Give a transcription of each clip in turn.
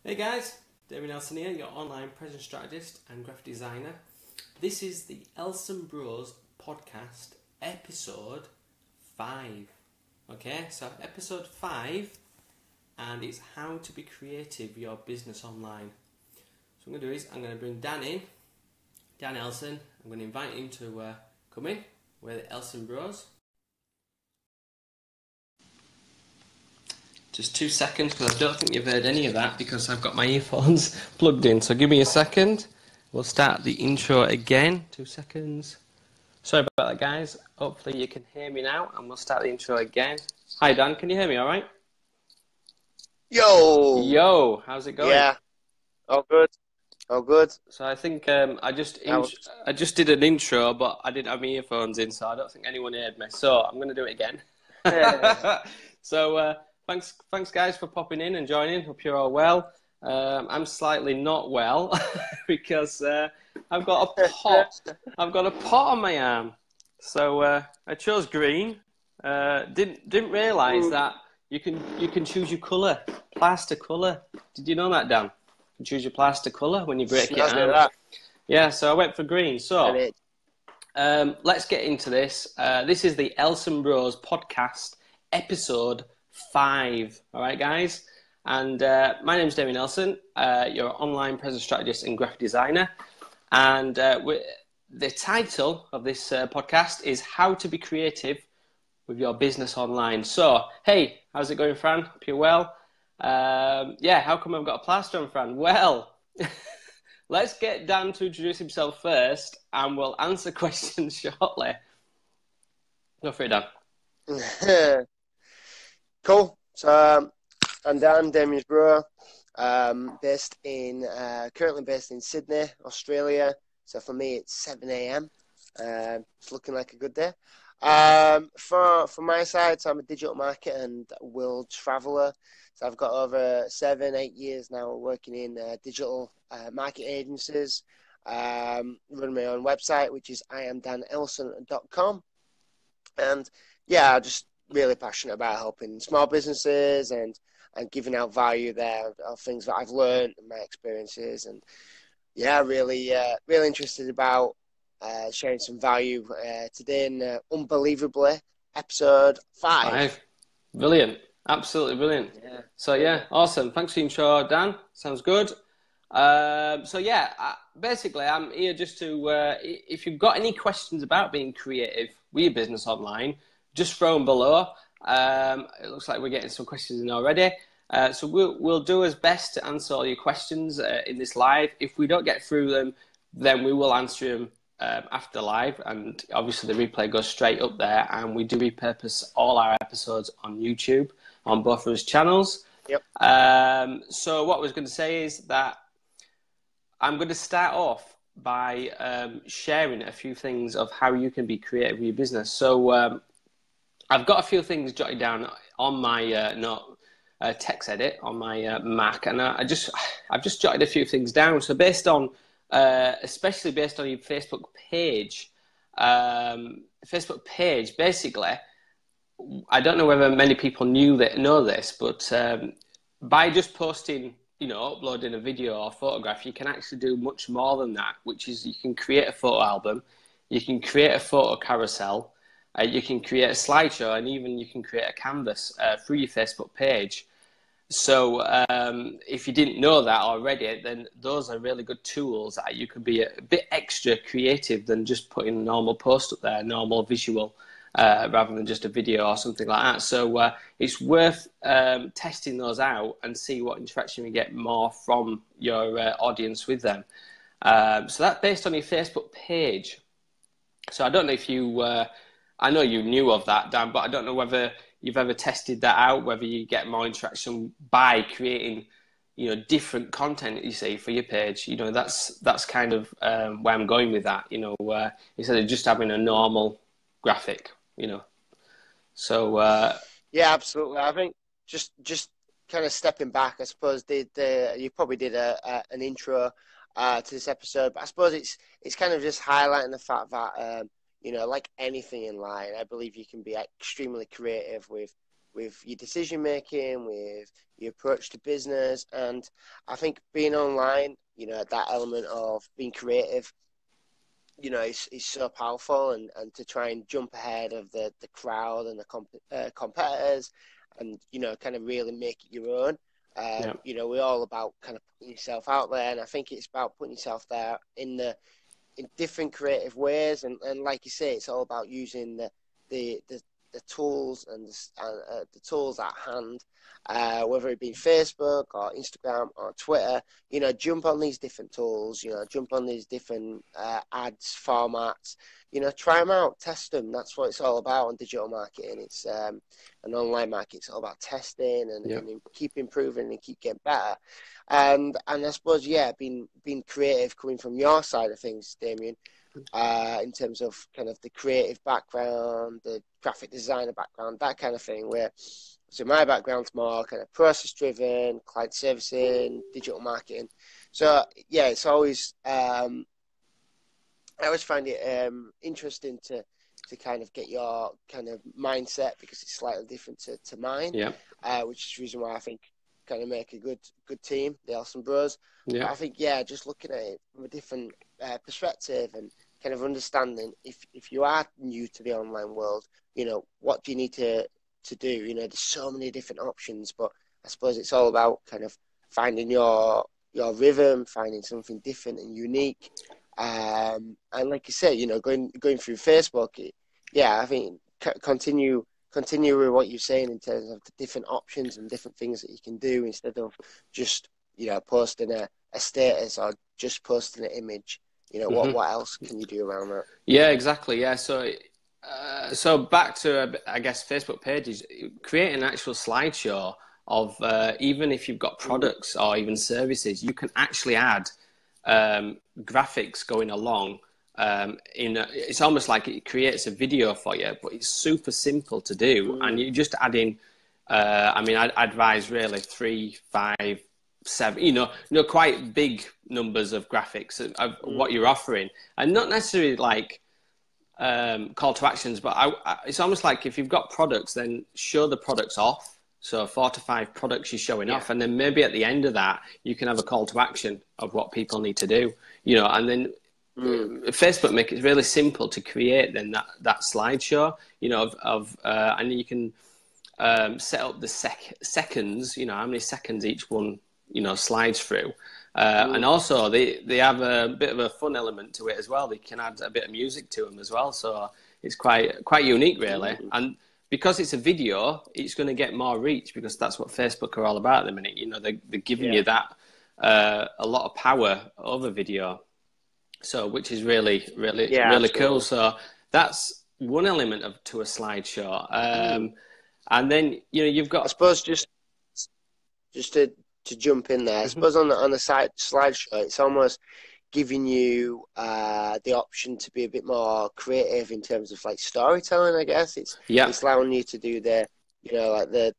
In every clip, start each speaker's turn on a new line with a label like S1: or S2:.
S1: Hey guys, Damion here, your online presence strategist and graphic designer. This is the ELSON Bros podcast, episode 5. Okay, so episode 5, and it's how to be creative with your business online. So what I'm going to do is I'm going to bring Dan in, Dan Elson. I'm going to invite him to come in. We're the ELSON Bros. Just 2 seconds, because I don't think you've heard any of that because I've got my earphones plugged in. So give me a second. We'll start the intro again. 2 seconds. Sorry about that, guys. Hopefully you can hear me now, and we'll start the intro again. Hi, Dan. Can you hear me all right?
S2: Yo!
S1: Yo, how's it going?
S2: Yeah. All good. All good.
S1: So I think I just did an intro, but I didn't have my earphones in, so I don't think anyone heard me. So I'm going to do it again. So thanks guys for popping in and joining. Hope you're all well. I'm slightly not well because I've got a pot. I've got a pot on my arm. So I chose green. Didn't realise that you can choose your colour, plaster colour. Did you know that, Dan? You can choose your plaster colour when you break your arm. Yeah, so I went for green. So let's get into this. This is the ELSON Bros podcast, episode 5. All right, guys. And my name's Damion Elson. You're an online presence strategist and graphic designer. And the title of this podcast is How to Be Creative with Your Business Online. So, hey, how's it going, Fran? Hope you're well. Yeah, how come I've got a plaster on, Fran? Well, let's get Dan to introduce himself first, and we'll answer questions shortly. Go for it, Dan.
S2: Cool. So I'm Dan, Damien's bro. Currently based in Sydney, Australia. So for me, it's 7 a.m. It's looking like a good day. For my side, so I'm a digital marketer and world traveller. So I've got over 7-8 years now working in digital marketing agencies. Run my own website, which is iamdanelson.com. And yeah, I'm just really passionate about helping small businesses and giving out value there of things that I've learned and my experiences. And yeah, really interested about sharing some value today in unbelievably episode 5.
S1: Brilliant. Absolutely brilliant. Yeah. So yeah, awesome. Thanks for the intro, Dan. Sounds good. So yeah, basically I'm here just to, if you've got any questions about being creative with your business online, just throw them below. It looks like we're getting some questions in already. So we'll do as best to answer all your questions in this live. If we don't get through them, then we will answer them after live. And obviously the replay goes straight up there. And we do repurpose all our episodes on YouTube, on both of those channels.
S2: Yep.
S1: So what I was going to say is that I'm going to start off by sharing a few things of how you can be creative with your business. So I've got a few things jotted down on my text edit on my Mac, and I've just jotted a few things down. So especially based on your Facebook page, basically, I don't know whether many people know this, but by just posting, uploading a video or photograph, you can actually do much more than that, which is you can create a photo album, you can create a photo carousel, you can create a slideshow, and even you can create a canvas through your Facebook page. So if you didn't know that already, then those are really good tools that you could be a bit extra creative than just putting a normal post up there, normal visual, rather than just a video or something like that. So it's worth testing those out and see what interaction you get more from your audience with them. So that's based on your Facebook page. So I don't know if I know you knew of that, Dan, but I don't know whether you've ever tested that out, whether you get more interaction by creating, different content, you see, for your page. That's kind of where I'm going with that, instead of just having a normal graphic, So
S2: Yeah, absolutely. I think just kind of stepping back, I suppose you probably did an intro to this episode, but I suppose it's kind of just highlighting the fact that like anything in life, I believe you can be extremely creative with with your decision making, with your approach to business. And I think being online, you know, that element of being creative, you know, is so powerful, and to try and jump ahead of the crowd and the competitors, and, you know, kind of really make it your own.
S1: Yeah.
S2: You know, we're all about kind of putting yourself out there, and I think it's about putting yourself there in different creative ways, and like you say, it's all about using the tools and the tools at hand, whether it be Facebook or Instagram or Twitter. You know, jump on these different tools. You know, jump on these different ads formats. You know, try them out, test them. That's what it's all about on digital marketing. It's an online market. It's all about testing and keep improving and keep getting better. And I suppose, yeah, being creative, coming from your side of things, Damion, in terms of kind of the creative background, the graphic designer background, that kind of thing, where, so my background's more kind of process driven, client servicing, digital marketing. So yeah, it's always, I always find it interesting to kind of get your kind of mindset, because it's slightly different to mine, which is the reason why I think kind of make a good team, the ELSON Bros. But I think, yeah, just looking at it from a different perspective, and kind of understanding if you are new to the online world, you know, what do you need to do? You know, there's so many different options, but I suppose it's all about kind of finding your rhythm, finding something different and unique. And like you say, you know, going through Facebook, I think continue with what you're saying in terms of the different options and different things that you can do, instead of just, you know, posting a status or just posting an image. You know, what else can you do around that?
S1: Yeah, exactly. Yeah. So back to, I guess, Facebook pages, create an actual slideshow of, even if you've got products or even services, you can actually add graphics going along. It's almost like it creates a video for you, but it's super simple to do. And you just add in, I mean, I'd advise really 3, 5, 7, you know, quite big numbers of graphics of what you're offering, and not necessarily like call to actions, but it's almost like if you've got products, then show the products off. So 4 to 5 products you're showing off, and then maybe at the end of that, you can have a call to action of what people need to do, you know, and then Facebook make it really simple to create then that slideshow, you know, and you can set up the seconds, you know, how many seconds each one, you know, slides through. And also they have a bit of a fun element to it as well. They can add a bit of music to them as well. So it's quite unique, really. And because it's a video, it's going to get more reach, because that's what Facebook are all about at the minute. You know, they're giving you that a lot of power over video. So, which is really cool. So that's one element to a slideshow. And then, you know, you've got,
S2: I suppose, just to jump in there, I suppose on the slideshow, it's almost giving you the option to be a bit more creative in terms of like storytelling. I guess it's allowing you to do the, you know, like the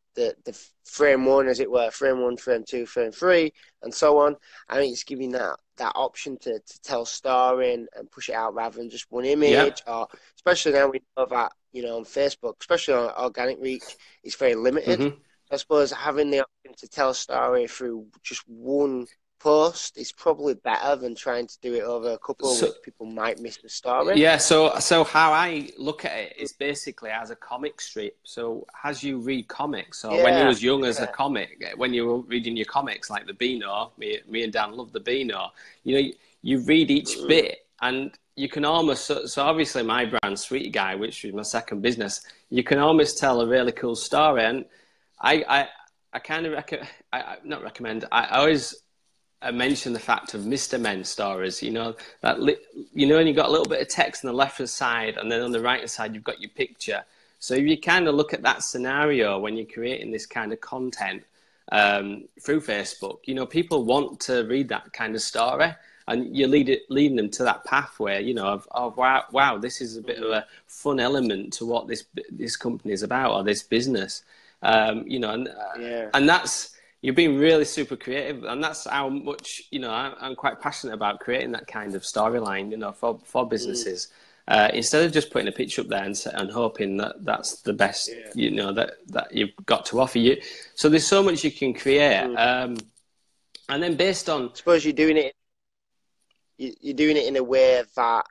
S2: frame one, as it were, frame 1, frame 2, frame 3, and so on. I mean, it's giving that option to tell story and push it out rather than just one image. Or especially now we know that, you know, on Facebook, especially on organic reach, it's very limited. I suppose having the option to tell a story through just one post is probably better than trying to do it over a couple, which people might miss the story.
S1: Yeah, so how I look at it is basically as a comic strip. So as you read comics, or when you was young as a comic, when you were reading your comics like the Beano, me and Dan love the Beano, you know, you read each bit, and you can almost, so obviously my brand, Sweety Guy, which is my second business, you can almost tell a really cool story. And I kind of not recommend, I always mention the fact of Mr. Men stories, you know, that, you know, and you've got a little bit of text on the left-hand side, and then on the right-hand side, you've got your picture. So if you kind of look at that scenario when you're creating this kind of content through Facebook, you know, people want to read that kind of story, and you're leading them to that pathway, you know, of wow, this is a bit of a fun element to what this company is about, or this business. You know, and that's, you're being really super creative, and that's how much, you know, I'm quite passionate about creating that kind of storyline, you know, for businesses. instead of just putting a picture up there and hoping that that's the best, that you've got to offer you. So there's so much you can create. And then based on,
S2: I suppose you're doing it in a way that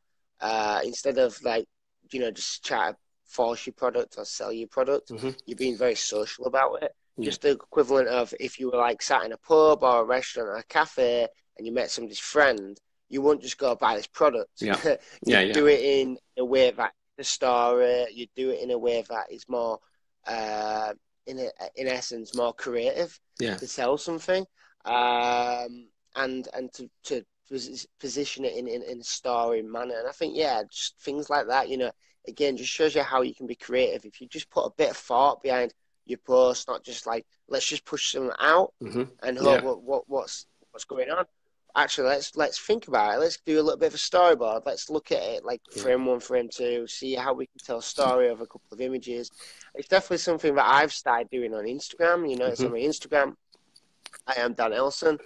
S2: instead of like, just try to force your product or sell your product, you're being very social about it. Just the equivalent of if you were like sat in a pub or a restaurant or a cafe and you met somebody's friend, you won't just go buy this product. You do it in a way that the story, you do it in a way that is more, in essence, more creative to sell something. And to position it in a story manner. And I think, just things like that, again, just shows you how you can be creative. If you just put a bit of thought behind your post, not just like, let's just push something out and hope what's going on. Actually, let's think about it. Let's do a little bit of a storyboard. Let's look at it like frame 1, frame 2, see how we can tell a story of a couple of images. It's definitely something that I've started doing on Instagram. It's on my Instagram. I am Dan Elson.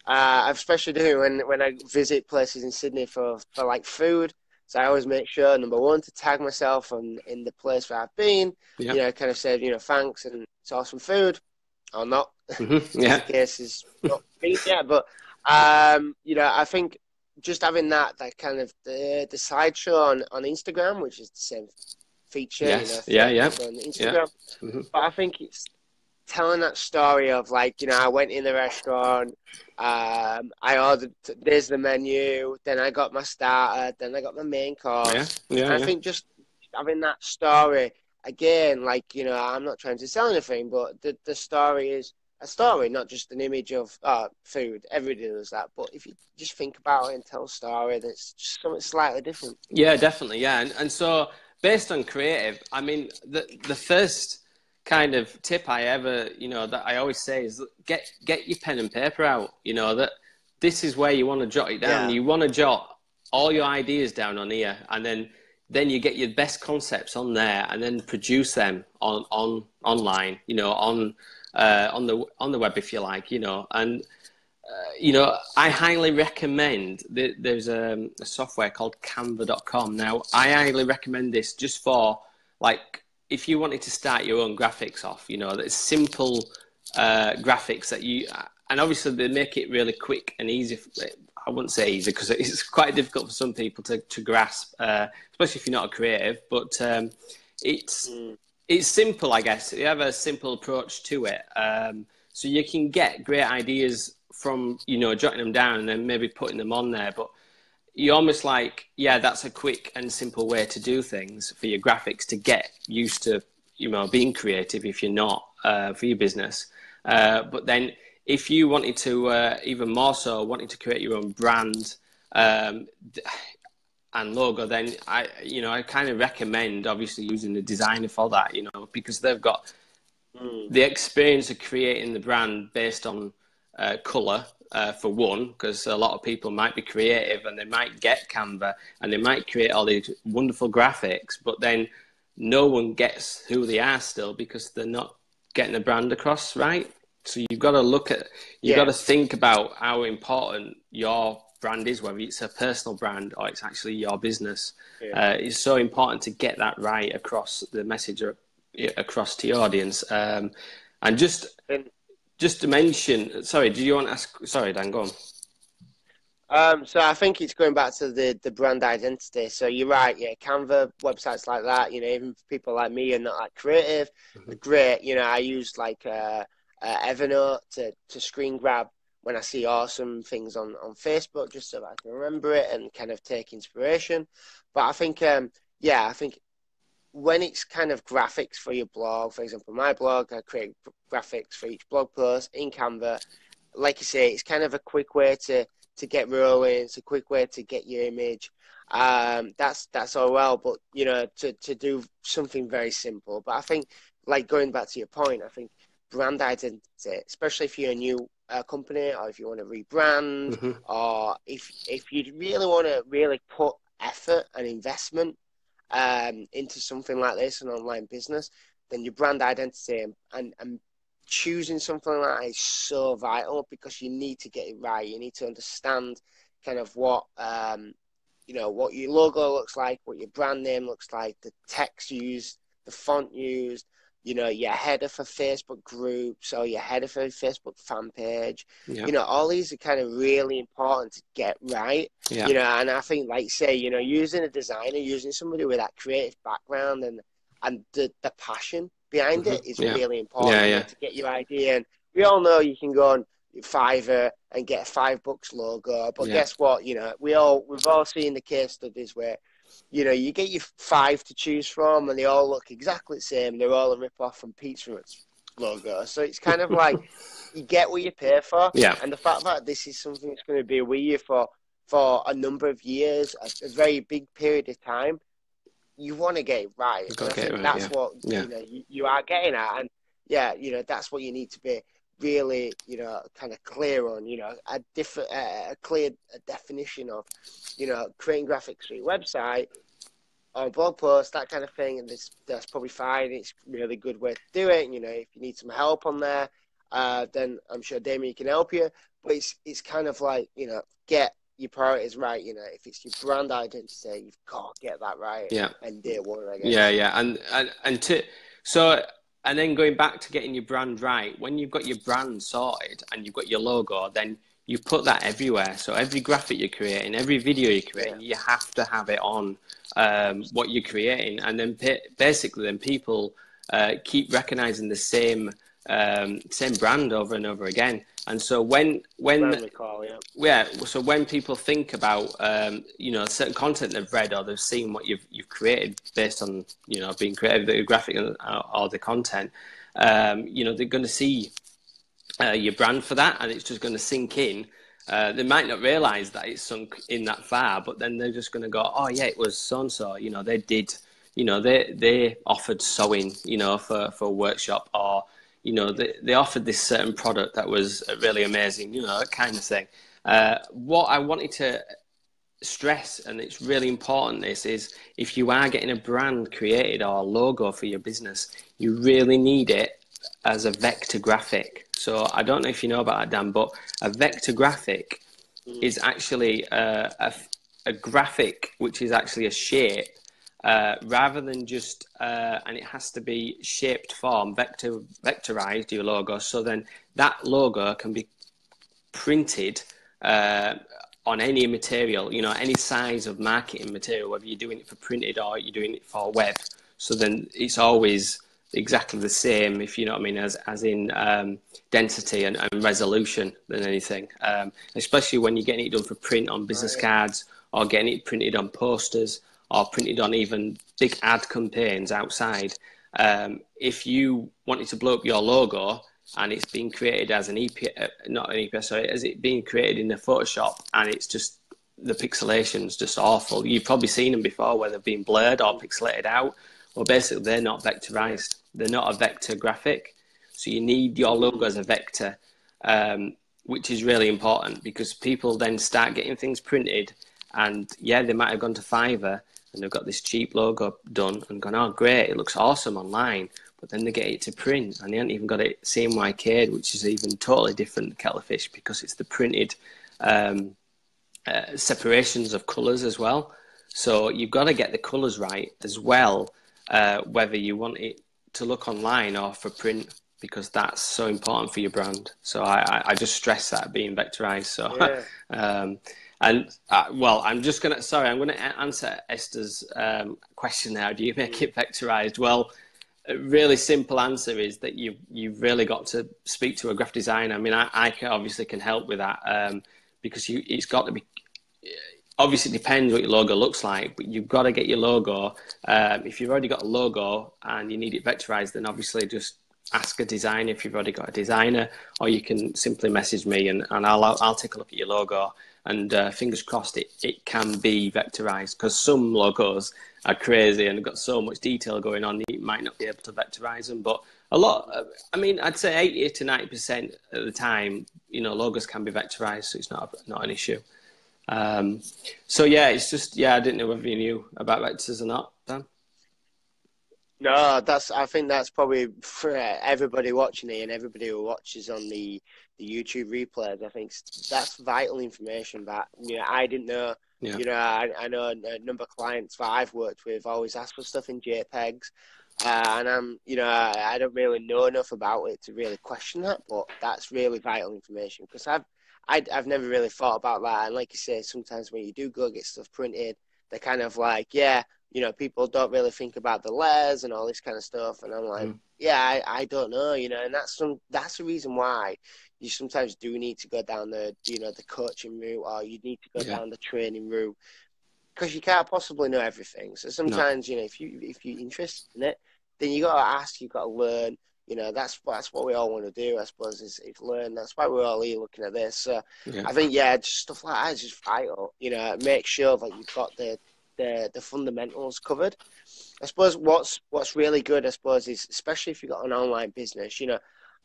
S2: I especially do when I visit places in Sydney for like food. So I always make sure, number one, to tag myself in the place where I've been. Kind of say, thanks and it's awesome food, or not. The case is not been yet, but I think just having that kind of the slideshow on Instagram, which is the same feature. On Instagram, but I think it's telling that story of like, I went in the restaurant, I ordered, there's the menu, then I got my starter, then I got my main course. I think just having that story, again, like, I'm not trying to sell anything, but the story is a story, not just an image of food. Everybody does that. But if you just think about it and tell a story, that's just something slightly different.
S1: Yeah, definitely. Yeah. And so based on creative, I mean, the first kind of tip I ever, that I always say is get your pen and paper out, that this is where you want to jot it down. You want to jot all your ideas down on here, and then you get your best concepts on there, and then produce them online, on the web, if you like, and I highly recommend there's a software called Canva.com. Now, I highly recommend this just for like, if you wanted to start your own graphics off, that's simple graphics that and obviously they make it really quick and easy. I wouldn't say easy because it's quite difficult for some people to grasp, especially if you're not a creative, but it's simple, I guess. You have a simple approach to it. So you can get great ideas from, jotting them down and then maybe putting them on there. But you're almost like, that's a quick and simple way to do things for your graphics to get used to, being creative if you're not for your business. But then if you wanted to, even more so, wanted to create your own brand and logo, then I kind of recommend obviously using the designer for that, because they've got the experience of creating the brand based on color. For one, because a lot of people might be creative and they might get Canva and they might create all these wonderful graphics, but then no one gets who they are still because they're not getting the brand across, right? So you've got to got to think about how important your brand is, whether it's a personal brand or it's actually your business. It's so important to get that right across the message across to your audience. And just to mention, sorry, do you want to ask? Sorry, Dan, go
S2: on. So I think it's going back to the brand identity. So you're right, Canva, websites like that, even for people like me and not like creative, great. I use like Evernote to screen grab when I see awesome things on Facebook, just so that I can remember it and kind of take inspiration. But I think, I think when it's kind of graphics for your blog, for example, my blog, I create graphics for each blog post in Canva. Like you say, it's kind of a quick way to get rolling. It's a quick way to get your image. That's all well, but to do something very simple. But I think, like going back to your point, I think brand identity, especially if you're a new company or if you want to rebrand, or if you really want to really put effort and investment into something like this, an online business, then your brand identity and choosing something like that is so vital, because you need to get it right. You need to understand kind of what you know, what your logo looks like, what your brand name looks like, the text used, the font used, you know, your header for Facebook groups or your header for Facebook fan page.
S1: Yeah.
S2: You know, all these are kind of really important to get right.
S1: Yeah.
S2: You know, and I think, like say, you know, using a designer, using somebody with that creative background and the passion behind it is really important, you know, to get your idea. And we all know you can go on Fiverr and get a $5 logo, but guess what? You know, we've all seen the case studies where, you know, you get your 5 to choose from and they all look exactly the same. They're all a rip-off from Pizza Hut's logo. So it's kind of like you get what you pay for.
S1: Yeah.
S2: And the fact that this is something that's going to be with you for a number of years, a very big period of time, you want to get it right. And I think that's what you know you are getting at. And yeah, you know, that's what you need to be really, you know, kind of clear on, you know, a clear definition of, you know, creating graphics for your website or a blog post, that kind of thing. And that's probably fine. It's a really good way to do it. And, you know, if you need some help on there, then I'm sure Damion can help you. But it's kind of like, you know, get your priorities right. You know, if it's your brand identity, you've got to get that right.
S1: Yeah.
S2: And day one, I guess.
S1: Yeah. And then going back to getting your brand right, when you've got your brand sorted and you've got your logo, then you put that everywhere. So every graphic you're creating, every video you're creating, you have to have it on what you're creating. And then basically then people keep recognizing the same brand over and over again. And so so when people think about you know, certain content they've read or they've seen what you've created based on, you know, being creative, the graphic or the content, you know, they're going to see your brand for that, and it's just going to sink in. They might not realize that it's sunk in that far, but then they're just going to go, oh yeah, it was so and so. You know, they did. You know, they offered sewing, you know, for a workshop, or you know, they offered this certain product that was really amazing, you know, that kind of thing. What I wanted to stress, and it's really important, this is if you are getting a brand created or a logo for your business, you really need it as a vector graphic. So I don't know if you know about that, Dan, but a vector graphic is actually a graphic which is actually a shape. Rather than just, and it has to be shaped form, vectorized, your logo. So then that logo can be printed on any material, you know, any size of marketing material, whether you're doing it for printed or you're doing it for web. So then it's always exactly the same, if you know what I mean, as in density and resolution than anything. Especially when you're getting it done for print on business cards or getting it printed on posters, or printed on even big ad campaigns outside. If you wanted to blow up your logo and it's being created as as it being created in a Photoshop, and it's just, the pixelation's just awful. You've probably seen them before where they've been blurred or pixelated out. Well, basically they're not vectorized. They're not a vector graphic. So you need your logo as a vector, which is really important, because people then start getting things printed, and yeah, they might have gone to Fiverr and they've got this cheap logo done and gone, oh great, it looks awesome online, but then they get it to print and they haven't even got it CMYK'd, which is even totally different kettle of fish, because it's the printed separations of colours as well. So you've got to get the colours right as well, whether you want it to look online or for print, because that's so important for your brand. So I just stress that being vectorized. So well, I'm going to answer Esther's question now. Do you make it vectorized? Well, a really simple answer is that you've really got to speak to a graphic designer. I mean, I obviously can help with that, because it's got to be, obviously it depends what your logo looks like, but you've got to get your logo. If you've already got a logo and you need it vectorized, then obviously just ask a designer if you've already got a designer, or you can simply message me and I'll take a look at your logo. And fingers crossed it can be vectorized, because some logos are crazy and have got so much detail going on, you might not be able to vectorize them. But a lot, I mean, I'd say 80 to 90% of the time, you know, logos can be vectorized, so it's not an issue. So yeah, it's just, I didn't know whether you knew about vectors or not, Dan.
S2: No, I think that's probably for everybody watching it and everybody who watches on the YouTube replays. I think that's vital information that, I didn't know.
S1: Yeah.
S2: I know a number of clients that I've worked with always ask for stuff in JPEGs, and I don't really know enough about it to really question that, but that's really vital information because I've never really thought about that. And like you say, sometimes when you do go get stuff printed, they're kind of like, yeah, people don't really think about the layers and all this kind of stuff. And I'm like, yeah, I don't know, and that's the reason why you sometimes do need to go down the coaching route, or you need to go
S1: Yeah.
S2: down the training route, because you can't possibly know everything. So
S1: No.
S2: sometimes, if you're interested in it, then you got to ask, you got to learn. That's what we all want to do, I suppose, is learn. That's why we're all here looking at this. So
S1: Yeah.
S2: I think, yeah, just stuff like that is just vital. Make sure that you've got the fundamentals covered. I suppose what's really good, I suppose, is especially if you've got an online business,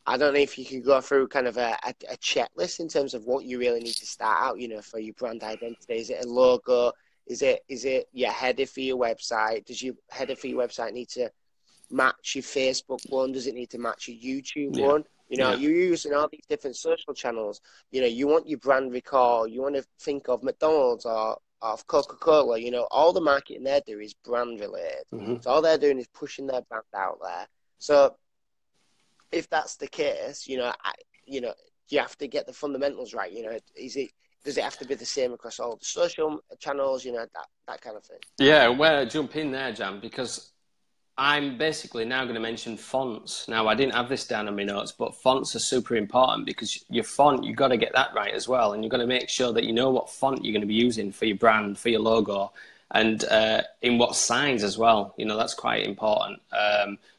S2: I don't know if you could go through kind of a checklist in terms of what you really need to start out, for your brand identity. Is it a logo? Is it your header for your website? Does your header for your website need to match your Facebook one? Does it need to match your YouTube
S1: Yeah.
S2: one?
S1: Yeah.
S2: You're using all these different social channels. You want your brand recall. You want to think of McDonald's or of Coca-Cola. All the marketing they do is brand related. So all they're doing is pushing their brand out there. So if that's the case, you have to get the fundamentals right. Does it have to be the same across all the social channels? That kind of thing.
S1: Yeah. Well, jump in there, Jam, because I'm basically now going to mention fonts. Now, I didn't have this down on my notes, but fonts are super important because your font, you've got to get that right as well. And you've got to make sure that you know what font you're going to be using for your brand, for your logo, and in what size as well. That's quite important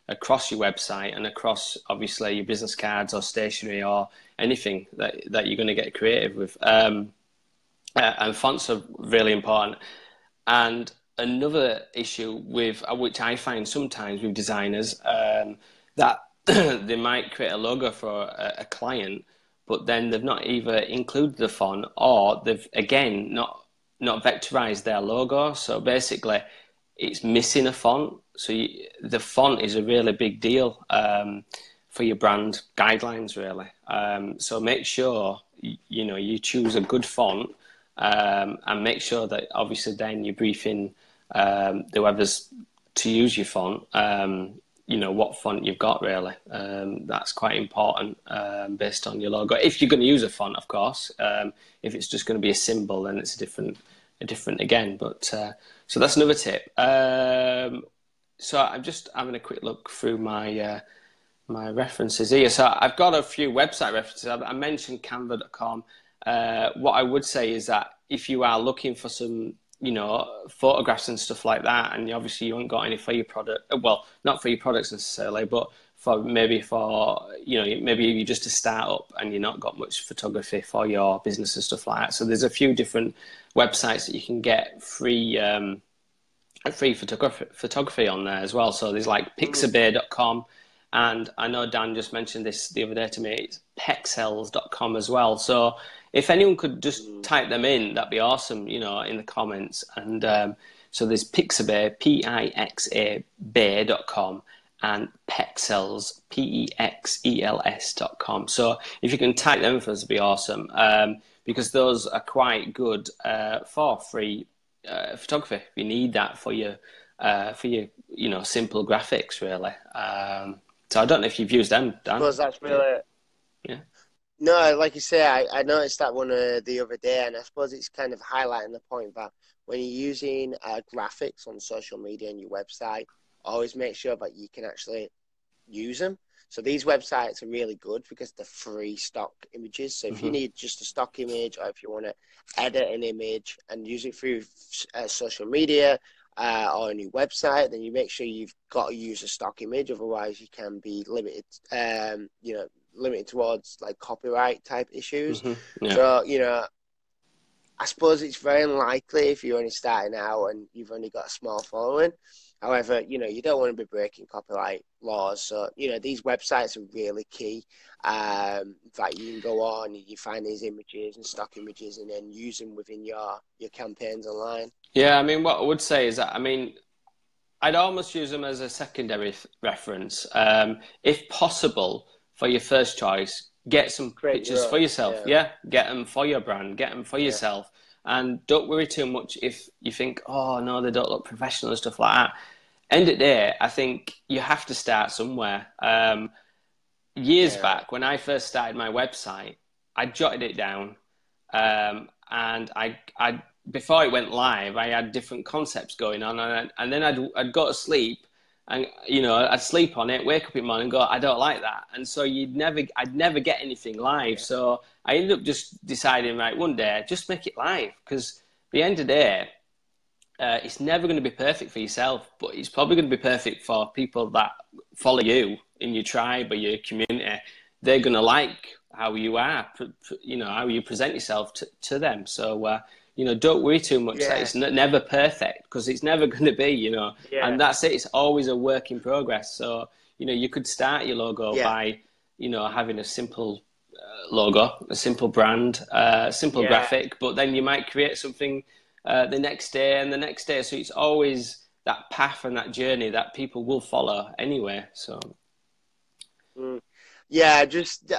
S1: across your website and across, obviously, your business cards or stationery or anything that you're going to get creative with. And fonts are really important. And another issue with which I find sometimes with designers that they might create a logo for a client, but then they've not either included the font or they've again not vectorized their logo. So basically, it's missing a font. So the font is a really big deal for your brand guidelines, really. So make sure you choose a good font. And make sure that obviously then you're briefing whoever's to use your font, what font you've got really. That's quite important based on your logo. If you're going to use a font, of course. If it's just going to be a symbol, then it's a different again. But so that's another tip. So I'm just having a quick look through my my references here. So I've got a few website references. I mentioned Canva.com. What I would say is that if you are looking for some, photographs and stuff like that, and obviously you haven't got any for your product, well, not for your products necessarily, but maybe you're just a startup and you're not got much photography for your business and stuff like that. So there's a few different websites that you can get free photography on there as well. So there's like pixabay.com. And I know Dan just mentioned this the other day to me, it's pexels.com as well. So if anyone could just type them in, that'd be awesome, in the comments. And so there's Pixabay, P-I-X-A bay.com, and Pexels, P-E-X-E-L-S.com. So if you can type them for us, it'd be awesome, because those are quite good for free photography. If you need that for your simple graphics, really. So I don't know if you've used them, Dan.
S2: I suppose that's really...
S1: Yeah.
S2: No, like you say, I noticed that one the other day, and I suppose it's kind of highlighting the point that when you're using graphics on social media and your website, always make sure that you can actually use them. So these websites are really good because they're free stock images. So if you need just a stock image, or if you want to edit an image and use it through social media or a new website, then you make sure you've got to use a stock image. Otherwise, you can be limited, limited towards like copyright type issues.
S1: Yeah.
S2: So, I suppose it's very unlikely if you're only starting out and you've only got a small following. However, you don't want to be breaking copyright laws. So, these websites are really key. That you can go on and you find these images and stock images and then use them within your campaigns online.
S1: Yeah, I mean, what I would say is that, I'd almost use them as a secondary reference. If possible, for your first choice, get some
S2: Create your
S1: pictures for
S2: own.
S1: yourself.
S2: Yeah.
S1: Yeah, get them for your brand, get them for
S2: Yeah.
S1: yourself, and don't worry too much if you think, oh no, they don't look professional and stuff like that. End of the day, I think you have to start somewhere. Years
S2: Yeah.
S1: back, when I first started my website, I jotted it down, and I before it went live, I had different concepts going on, and then I'd go to sleep, and I'd sleep on it, wake up in the morning, and go, I don't like that, and so I'd never get anything live.
S2: Yeah.
S1: So I ended up just deciding, right, one day, just make it live, because at the end of the day, it's never going to be perfect for yourself, but it's probably going to be perfect for people that follow you in your tribe or your community. They're going to like how you are, how you present yourself to them. So, don't worry too much that
S2: Yeah.
S1: it's never perfect, because it's never going to be,
S2: Yeah.
S1: and that's it. It's always a work in progress. So, you could start your logo
S2: Yeah.
S1: by, having a simple logo, a simple brand, simple
S2: Yeah.
S1: graphic, but then you might create something the next day and the next day. So it's always that path and that journey that people will follow anyway. So
S2: Yeah, just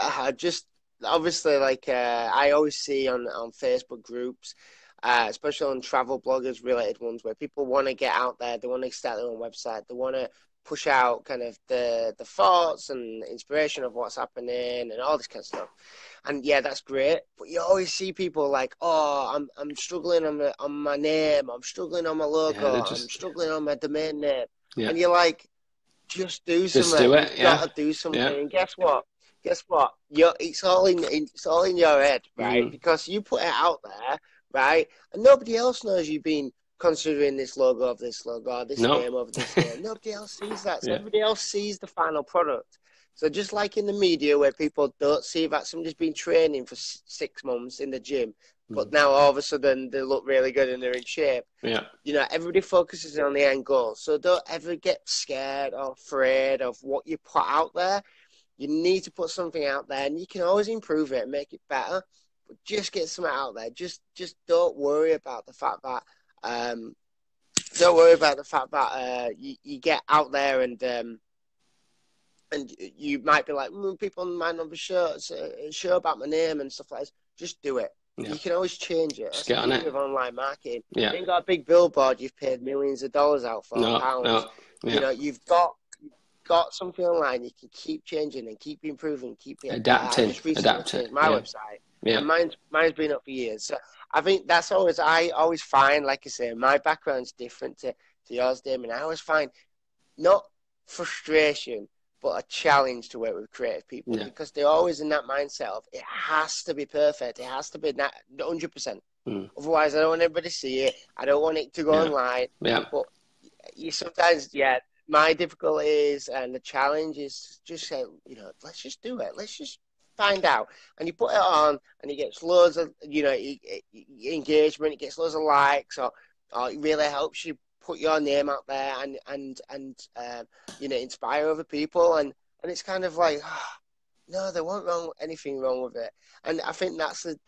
S2: obviously, like I always see on Facebook groups, especially on travel bloggers related ones, where people want to get out there, they want to start their own website, they want to push out kind of the thoughts and inspiration of what's happening and all this kind of stuff. And yeah, that's great. But you always see people like, oh, I'm struggling on my name, I'm struggling on my
S1: yeah,
S2: logo,
S1: they
S2: I'm
S1: just
S2: struggling on my domain name,
S1: yeah,
S2: and you're like, just do
S1: just do
S2: something.
S1: it.
S2: You've
S1: Yeah,
S2: got to do something.
S1: yeah,
S2: And guess what? Guess what? It's all in your head, right?
S1: mm,
S2: Because you put it out there, right? And nobody else knows you've been considering this logo of this logo, this
S1: no,
S2: name of this name. Nobody else sees that. So
S1: yeah,
S2: everybody else sees the final product. So just like in the media where people don't see that somebody's been training for 6 months in the gym,
S1: mm,
S2: but now all of a sudden they look really good and they're in shape.
S1: yeah,
S2: Everybody focuses on the end goal. So don't ever get scared or afraid of what you put out there. You need to put something out there, and you can always improve it and make it better. But just get something out there. Just don't worry about the fact that you get out there and you might be like, people might not be sure about my name and stuff like this. Just do it.
S1: yeah.
S2: You can always change it.
S1: Just
S2: That's the
S1: get on
S2: beauty
S1: it.
S2: of online marketing.
S1: Yeah,
S2: You ain't got a big billboard you've paid millions of dollars out for,
S1: no,
S2: pounds.
S1: no, yeah.
S2: You've got something online. You can keep changing and keep improving, keep getting better. I
S1: Adapting,
S2: just recently
S1: adapt it.
S2: changed my
S1: Yeah,
S2: website,
S1: yeah,
S2: and mine's been up for years. So I think that's I always find, like I say, my background's different to yours, Damon. I always find not frustration, but a challenge to work with creative people,
S1: yeah.
S2: because they're always in that mindset of it has to be perfect, it has to be 100%.
S1: Mm,
S2: Otherwise, I don't want everybody to see it. I don't want it to go
S1: yeah,
S2: online.
S1: yeah,
S2: But you sometimes, yeah, my difficulty is, and the challenge is just say, let's just do it. Let's just find out. And you put it on, and it gets loads of, engagement. It gets loads of likes, or it really helps you put your name out there and inspire other people. And it's kind of like, no, there wasn't anything wrong with it. And I think that's the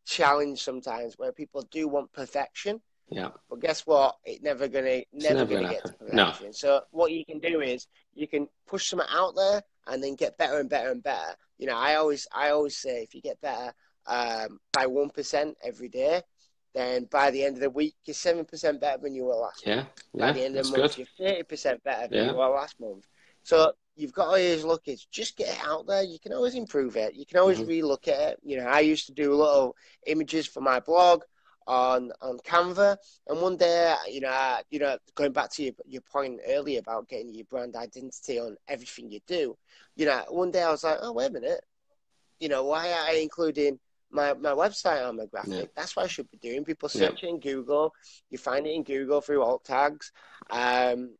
S2: challenge sometimes, where people do want perfection.
S1: yeah.
S2: But guess what? It's never
S1: It's never
S2: gonna
S1: gonna
S2: get to
S1: happen. No.
S2: perfection. So what you can do is you can push something out there and then get better and better and better. I always say, if you get better by 1% every day, then by the end of the week you're 7% better than you were last
S1: Yeah,
S2: month. By
S1: yeah.
S2: the end of
S1: That's
S2: the month
S1: good.
S2: you're 30% better than you
S1: Yeah.
S2: were last month. So you've got to always look at, just get it out there. You can always improve it. You can always
S1: Mm-hmm.
S2: relook at it. I used to do little images for my blog on Canva, and one day, going back to your point earlier about getting your brand identity on everything you do, one day I was like, oh, wait a minute, why are I including my website on my graphic?
S1: Yeah.
S2: That's what I should be doing. People
S1: Yeah.
S2: search it in Google, you find it in Google through alt tags, and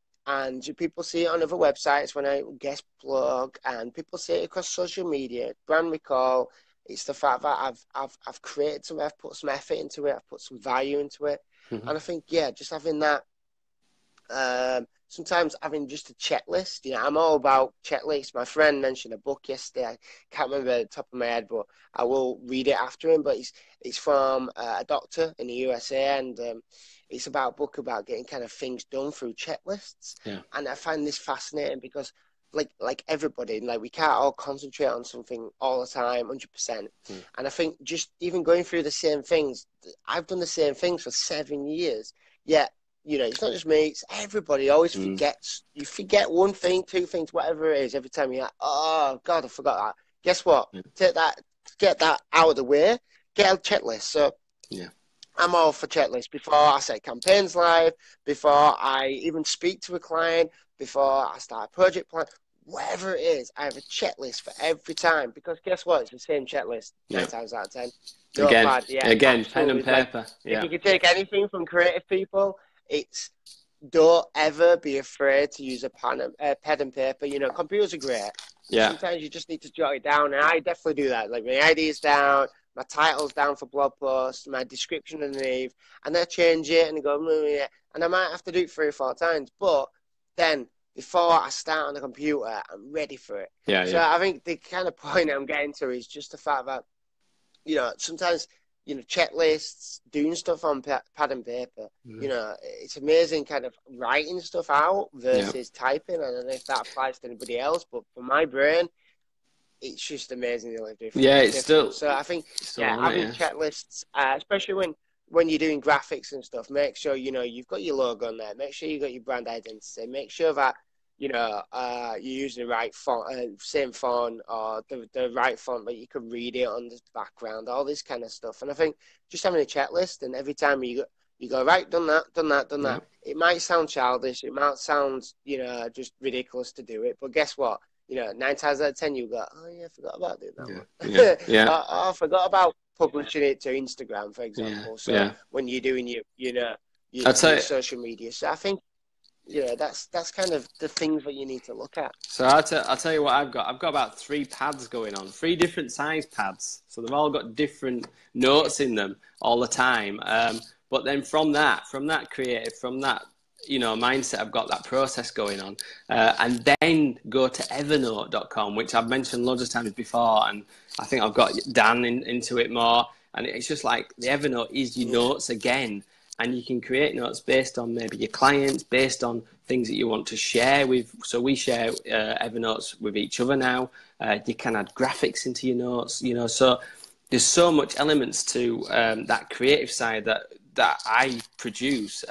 S2: people see it on other websites when I guest blog, and people see it across social media, brand recall. It's the fact that I've created something, I've put some effort into it, I've put some value into it,
S1: Mm-hmm.
S2: and I think, yeah, just having that sometimes having just a checklist, I'm all about checklists. My friend mentioned a book yesterday. I can't remember at the top of my head, but I will read it after him. But it's from a doctor in the USA, and it's about a book about getting kind of things done through checklists.
S1: Yeah.
S2: And I find this fascinating because like everybody, like we can't all concentrate on something all the time, 100%. And I think just even going through the same things, I've done the same things for 7 years. Yet, it's not just me, it's everybody always forgets. You forget one thing, two things, whatever it is, every time you're like, oh God, I forgot that. Guess what? Take that, get that out of the way, get a checklist. So I'm all for checklists before I set campaigns live, before I even speak to a client, before I start a project plan, whatever it is, I have a checklist for every time, because guess what? It's the same checklist 10 times out of 10.
S1: Again, pen and paper.
S2: If you could take anything from creative people, it's don't ever be afraid to use a pen and paper. Computers are great. Sometimes you just need to jot it down, and I definitely do that. Like my ideas down, my titles down for blog posts, my description underneath, and then I change it and go, and I might have to do it 3 or 4 times, but then before I start on the computer, I'm ready for it. So I think the kind of point I'm getting to is just the fact that, sometimes, checklists, doing stuff on pad and paper, it's amazing kind of writing stuff out versus typing. I don't know if that applies to anybody else, but for my brain, it's just amazingly different.
S1: It's still.
S2: So I think, having checklists, especially when you're doing graphics and stuff, make sure, you've got your logo on there. Make sure you've got your brand identity. Make sure that, you're using the right font, same font, or the right font that you can read it on the background, all this kind of stuff. And I think just having a checklist, and every time you go, right, done that. It might sound childish. It might sound, just ridiculous to do it. But guess what? 9 times out of 10, you go, oh yeah, I forgot about doing that one. I forgot about publishing it to Instagram, for example. When you're doing your social media, so I think that's kind of the things that you need to look at.
S1: So I'll tell you what I've got. I've got about 3 pads going on, 3 different size pads. So they've all got different notes in them all the time. But then from that creative, from that mindset, I've got that process going on, and then go to evernote.com, which I've mentioned loads of times before, and I think I've got Dan into it more. And it's just like the Evernote is your notes again, and you can create notes based on maybe your clients, based on things that you want to share with. So we share Evernotes with each other now. You can add graphics into your notes, so there's so much elements to that creative side that I produce.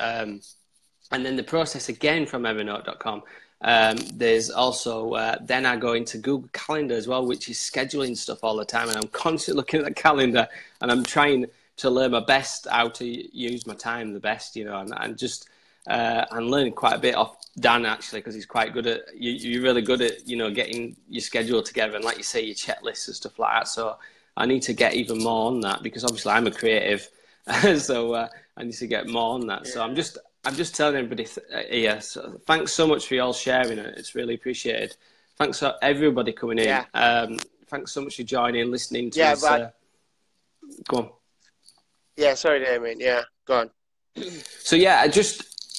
S1: And then the process again from evernote.com. There's also, then I go into Google Calendar as well, which is scheduling stuff all the time. And I'm constantly looking at the calendar, and I'm trying to learn my best how to use my time the best, and just, I'm learning quite a bit off Dan actually, because he's quite good at, you're really good at, getting your schedule together. And like you say, your checklists and stuff like that. So I need to get even more on that, because obviously I'm a creative. So I need to get more on that. So I'm just telling everybody here, so thanks so much for you all sharing it. It's really appreciated. Thanks for everybody coming in. Thanks so much for joining, listening to us. Go on.
S2: Yeah, sorry, Damion. Yeah, go on.
S1: So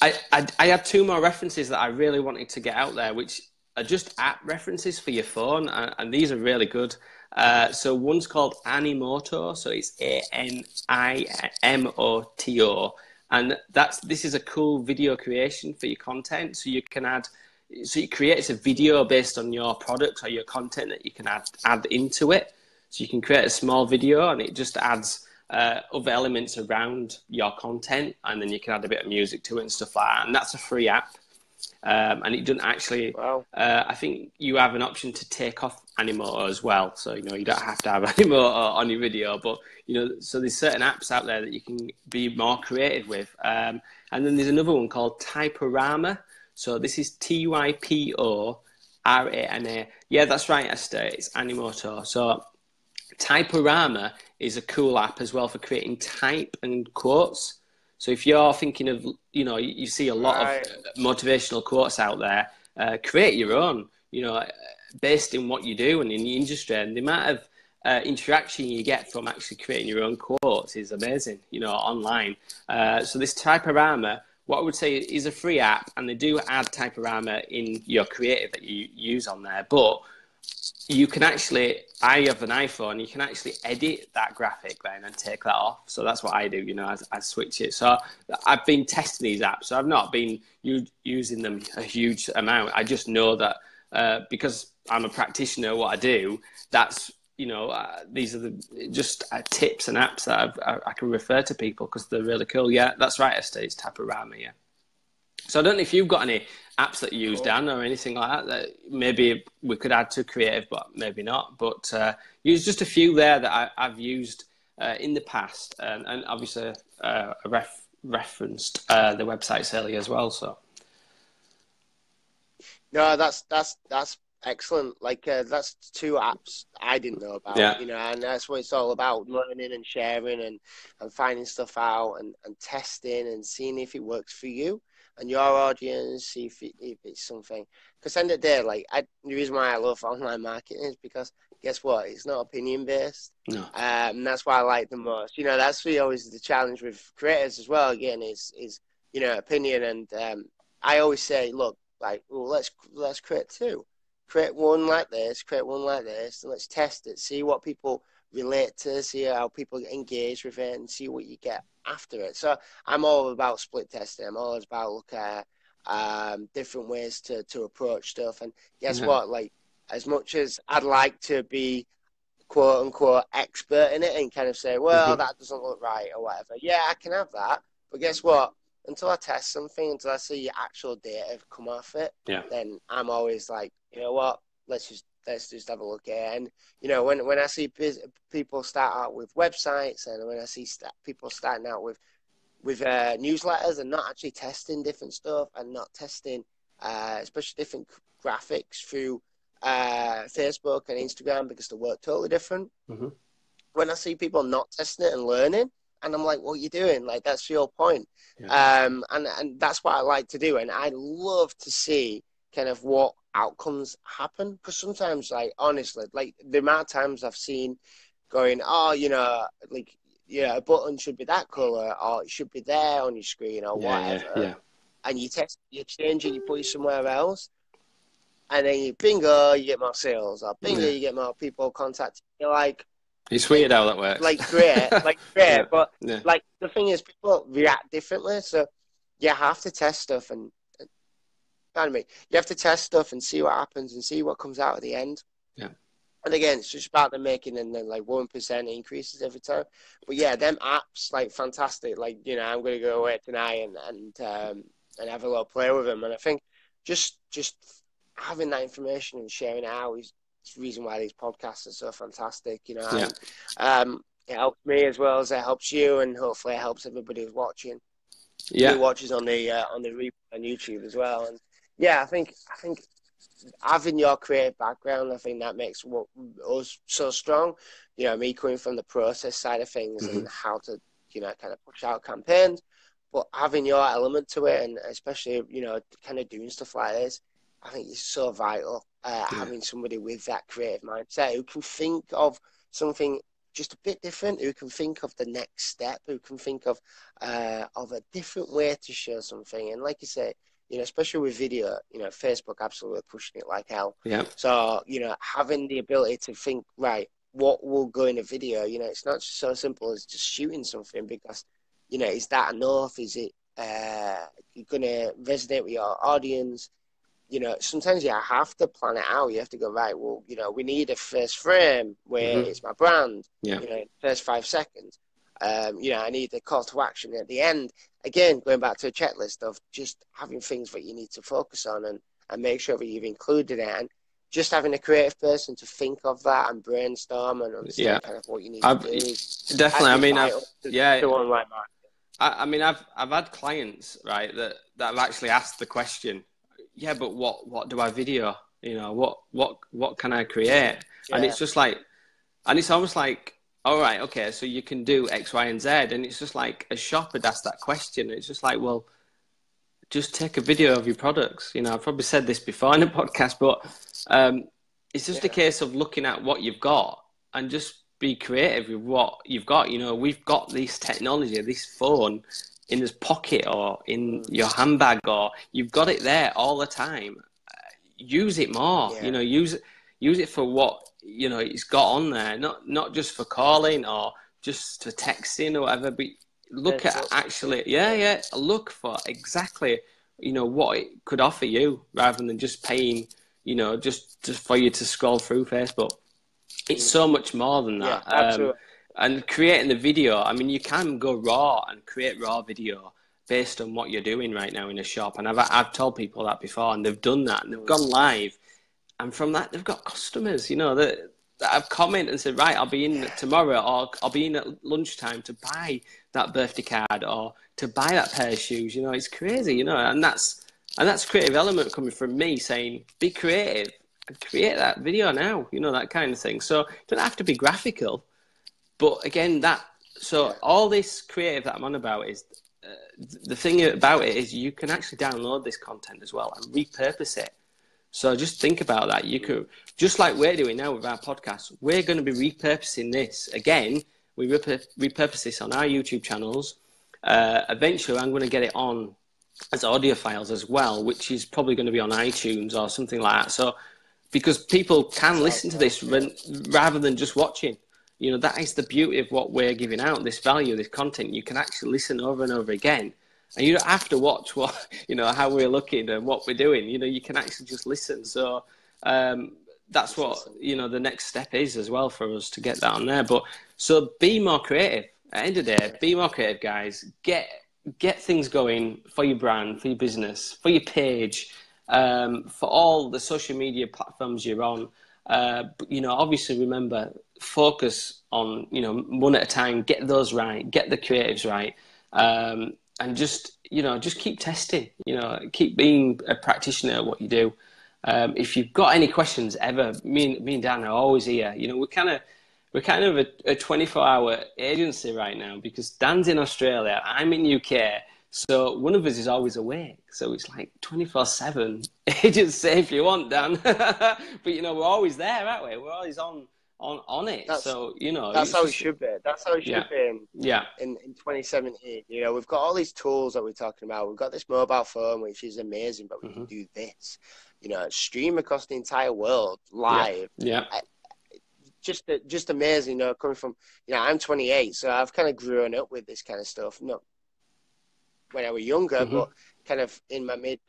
S1: I had 2 more references that I really wanted to get out there, which are just app references for your phone, and these are really good. So one's called Animoto, so it's ANIMOTO. And this is a cool video creation for your content. So you can it creates a video based on your products or your content that you can add into it. So you can create a small video, and it just adds other elements around your content, and then you can add a bit of music to it and stuff like that. And that's a free app. And it doesn't actually, I think you have an option to take off Animoto as well. So, you don't have to have Animoto on your video, but, so there's certain apps out there that you can be more creative with. And then there's another one called Typorama. So this is Typorama. Yeah, that's right, Esther. It's Animoto. So Typorama is a cool app as well for creating type and quotes. So if you're thinking of, you see a lot of motivational quotes out there, create your own, based in what you do and in the industry. And the amount of interaction you get from actually creating your own quotes is amazing, online. So this Typorama what I would say is a free app, and they do add Typorama in your creative that you use on there. But you can actually, I have an iPhone, you can actually edit that graphic then and take that off. So that's what I do, you know, I switch it. So I've been testing these apps. So I've not been using them a huge amount. I just know that because I'm a practitioner, what I do, that's, you know, these are just tips and apps that I can refer to people because they're really cool. Yeah, that's right, Esther, it's Typorama, yeah. So I don't know if you've got any apps that you use, Dan, or anything like that, that maybe we could add to creative, but maybe not. But use just a few there that I've used in the past, and obviously I referenced the websites earlier as well. So
S2: No, that's excellent. Like that's two apps I didn't know about,
S1: yeah,
S2: you know, and that's what it's all about: learning and sharing and finding stuff out and testing and seeing if it works for you and your audience, see if it's something. Because end of the day, like the reason why I love online marketing is because guess what? It's not opinion based.
S1: no,
S2: And that's why I like the most. You know, that's always the challenge with creators as well. Again, is you know, opinion. And I always say, look, like, well, let's create two. Create one like this, create one like this, and let's test it. See what people relate to, see how people engage with it, and see what you get after it. So I'm all about split testing. I'm always about look at different ways to approach stuff. And guess what? Like, as much as I'd like to be quote unquote expert in it and kind of say, well, that doesn't look right or whatever. Yeah, I can have that. But guess what? Until I test something, until I see actual data come off it, then I'm always like, you know what? Let's just have a look at it. And you know, when I see people start out with websites, and when I see people starting out with newsletters and not actually testing different stuff and not testing, especially different graphics through Facebook and Instagram because they work totally different. When I see people not testing it and learning, and I'm like, what are you doing? Like, that's your point. And that's what I like to do. And I love to see kind of what outcomes happen. Because sometimes, like, honestly, like the amount of times I've seen going, oh, you know, like, yeah, a button should be that color, or it should be there on your screen, or whatever. And you change it, you put it somewhere else, and then you bingo, you get more sales, or bingo, you get more people contacting. You're like,
S1: it's weird how that works.
S2: Like great, but like the thing is, people react differently. So you have to test stuff, and pardon me, you have to test stuff and see what happens and see what comes out at the end. And again, it's just about them making and then like 1% increases every time. But yeah, them apps like fantastic. Like, you know, I'm going to go away tonight and have a little play with them. And I think just having that information and sharing it out is the reason why these podcasts are so fantastic. You know, it helps me as well as it helps you, and hopefully it helps everybody who's watching. Who watches on the replay on YouTube as well. And yeah, I think having your creative background, I think that makes us so strong. You know, me coming from the process side of things and how to, you know, kind of push out campaigns, but having your element to it, and especially, you know, kind of doing stuff like this, I think it's so vital. Having somebody with that creative mindset who can think of something just a bit different, who can think of the next step, who can think of a different way to show something. And like you say, you know, especially with video, you know, Facebook absolutely pushing it like hell. So, you know, having the ability to think, right, what will go in a video, you know, it's not just so simple as just shooting something, because, you know, is that enough? Is it going to resonate with your audience? You know, sometimes you have to plan it out. You have to go, right, well, you know, we need a first frame where it's my brand, you know, first 5 seconds. You know, I need a call to action at the end. Again, going back to a checklist of just having things that you need to focus on and make sure that you've included it. And just having a creative person to think of that and brainstorm and understand kind of what you need to do.
S1: Definitely. I mean,
S2: I
S1: mean, I've had clients, right, that have actually asked the question, yeah, but what do I video? You know, what can I create? And it's just like, and it's almost like, all right, okay, so you can do X, Y, and Z. And it's just like a shop had asked that question. It's just like, well, just take a video of your products. You know, I've probably said this before in a podcast, but it's just a case of looking at what you've got and just be creative with what you've got. You know, we've got this technology, this phone. in his pocket or in your handbag, or you've got it there all the time. Use it more.
S2: Yeah.
S1: You know, use it for what, you know, it's got on there. Not just for calling or just for texting or whatever, but look at actually, look for exactly, you know, what it could offer you, rather than just paying, you know, just for you to scroll through Facebook. It's so much more than that.
S2: Yeah, absolutely.
S1: And creating the video, I mean, you can go raw and create raw video based on what you're doing right now in a shop. And I've told people that before, and they've done that, and they've gone live. And from that, they've got customers, you know, that have commented and said, right, I'll be in tomorrow, or I'll be in at lunchtime to buy that birthday card or to buy that pair of shoes. You know, it's crazy, you know, and that's creative element coming from me saying, be creative and create that video now, you know, that kind of thing. So it doesn't have to be graphical, but again, all this creative that I'm on about is, the thing about it is you can actually download this content as well and repurpose it. So just think about that. You could, just like we're doing now with our podcast, we're going to be repurposing this. Again, we repurpose this on our YouTube channels. Eventually, I'm going to get it on as audio files as well, which is probably going to be on iTunes or something like that. So, because people can listen to this rather than just watching. You know, that is the beauty of what we're giving out, this value, this content. You can actually listen over and over again. And you don't have to watch how we're looking and what we're doing. You know, you can actually just listen. So that's what, you know, the next step is as well for us to get that on there. But so be more creative. At the end of the day, be more creative, guys. Get things going for your brand, for your business, for your page, for all the social media platforms you're on. But, you know, obviously remember, focus on, you know, one at a time, get those right, get the creatives right. And just keep testing, you know, keep being a practitioner at what you do. If you've got any questions ever, me and Dan are always here. You know, we're kind of a 24-hour agency right now, because Dan's in Australia, I'm in UK. So one of us is always awake. So it's like 24/7 agency if you want, Dan. But, you know, we're always there, aren't we? We're always on it. So, you know,
S2: that's how it should be. That's how it should be in 2017. You know, we've got all these tools that we're talking about. We've got this mobile phone, which is amazing, but we can do this. You know, stream across the entire world live.
S1: Yeah.
S2: Just amazing. You know, coming from, you know, I'm 28, so I've kind of grown up with this kind of stuff. Not when I was younger, but kind of in my mid